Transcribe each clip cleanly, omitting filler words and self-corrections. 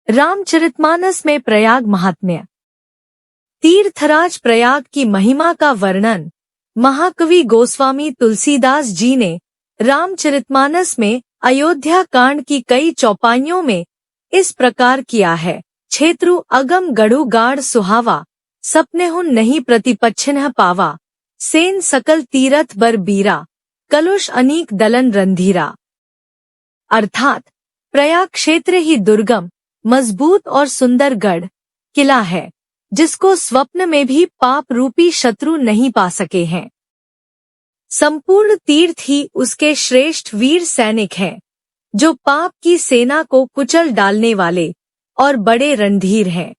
रामचरितमानस में प्रयाग महात्म्य। तीर्थराज प्रयाग की महिमा का वर्णन महाकवि गोस्वामी तुलसीदास जी ने रामचरितमानस में अयोध्या कांड की कई चौपाइयों में इस प्रकार किया है। क्षेत्रु अगम गढ़ु गाढ़ सुहावा, सपने हुन नहीं प्रतिपच्छिन्ह पावा, सेन सकल तीरथ बर बीरा, कलुष अनीक दलन रंधीरा। अर्थात प्रयाग क्षेत्र ही दुर्गम, मजबूत और सुंदर गढ़ किला है, जिसको स्वप्न में भी पाप रूपी शत्रु नहीं पा सके हैं। संपूर्ण तीर्थ ही उसके श्रेष्ठ वीर सैनिक हैं, जो पाप की सेना को कुचल डालने वाले और बड़े रणधीर हैं।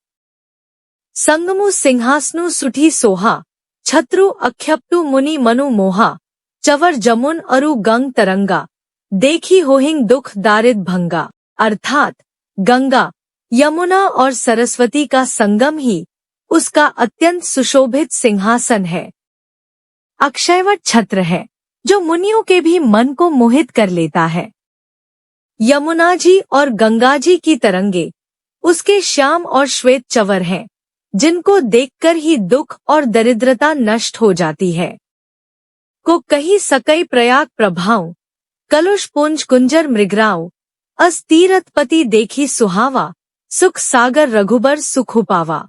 संगमु सिंहासनु सुठी सोहा, छत्रु अख्यप्तु मुनि मनु मोहा, चवर जमुन अरु गंग तरंगा, देखी होहिंग दुख दारिद भंगा। अर्थात गंगा, यमुना और सरस्वती का संगम ही उसका अत्यंत सुशोभित सिंहासन है। अक्षयवट छत्र है, जो मुनियों के भी मन को मोहित कर लेता है। यमुना जी और गंगा जी की तरंगे उसके श्याम और श्वेत चवर हैं, जिनको देखकर ही दुख और दरिद्रता नष्ट हो जाती है। को कही सकई प्रयाग प्रभाव, कलुष पुंज कुंजर मृगराव, अस तीरथपति देखी सुहावा, सुख सागर रघुबर सुख पावा।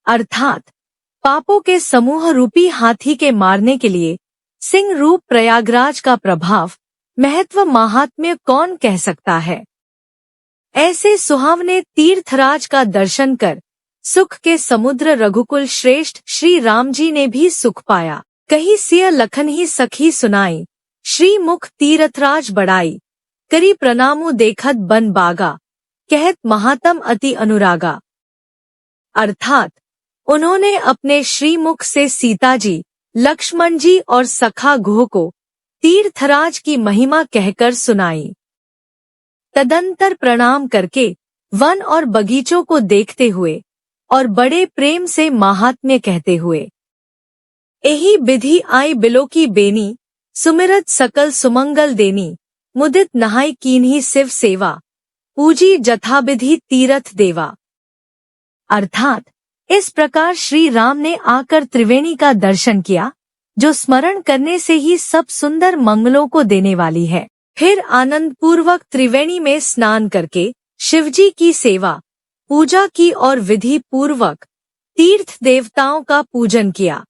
अर्थात पापों के समूह रूपी हाथी के मारने के लिए सिंह रूप प्रयागराज का प्रभाव, महत्व, महात्म्य कौन कह सकता है। ऐसे सुहावने तीर्थराज का दर्शन कर सुख के समुद्र रघुकुल श्रेष्ठ श्री राम जी ने भी सुख पाया। कही सिय लखन ही सखी सुनाई, श्री मुख तीर्थराज बढ़ाई, करी प्रणामु देखत बन बागा, कहत महात्म अति अनुरागा। अर्थात उन्होंने अपने श्रीमुख से सीता जी, लक्ष्मण जी और सखा गुह को तीर्थराज की महिमा कहकर सुनाई। तदंतर प्रणाम करके वन और बगीचों को देखते हुए और बड़े प्रेम से महात्म्य कहते हुए, एही विधि आई बिलो की बेनी, सुमिरत सकल सुमंगल देनी, मुदित नहाई कीन्ही शिव सेवा, पूजी जथाविधि तीरथ देवा। अर्थात इस प्रकार श्री राम ने आकर त्रिवेणी का दर्शन किया, जो स्मरण करने से ही सब सुंदर मंगलों को देने वाली है। फिर आनंद पूर्वक त्रिवेणी में स्नान करके शिवजी की सेवा पूजा की और विधि पूर्वक तीर्थ देवताओं का पूजन किया।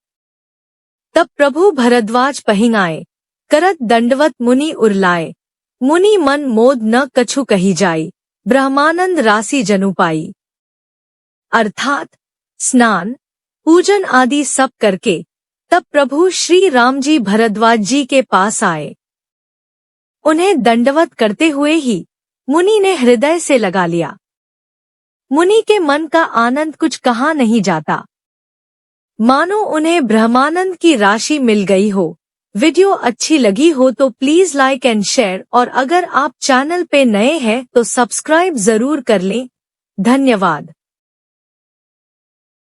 तब प्रभु भरद्वाज पहिं आए, करत दंडवत मुनि उरलाए, मुनि मन मोद न कछु कही जाई, ब्रह्मानंद राशि जनु पाई। अर्थात स्नान, पूजन आदि सब करके तब प्रभु श्री राम जी भरद्वाज जी के पास आए। उन्हें दंडवत करते हुए ही मुनि ने हृदय से लगा लिया। मुनि के मन का आनंद कुछ कहा नहीं जाता, मानो उन्हें ब्रह्मानंद की राशि मिल गई हो। वीडियो अच्छी लगी हो तो प्लीज लाइक एंड शेयर, और अगर आप चैनल पे नए हैं तो सब्सक्राइब जरूर कर लें। धन्यवाद।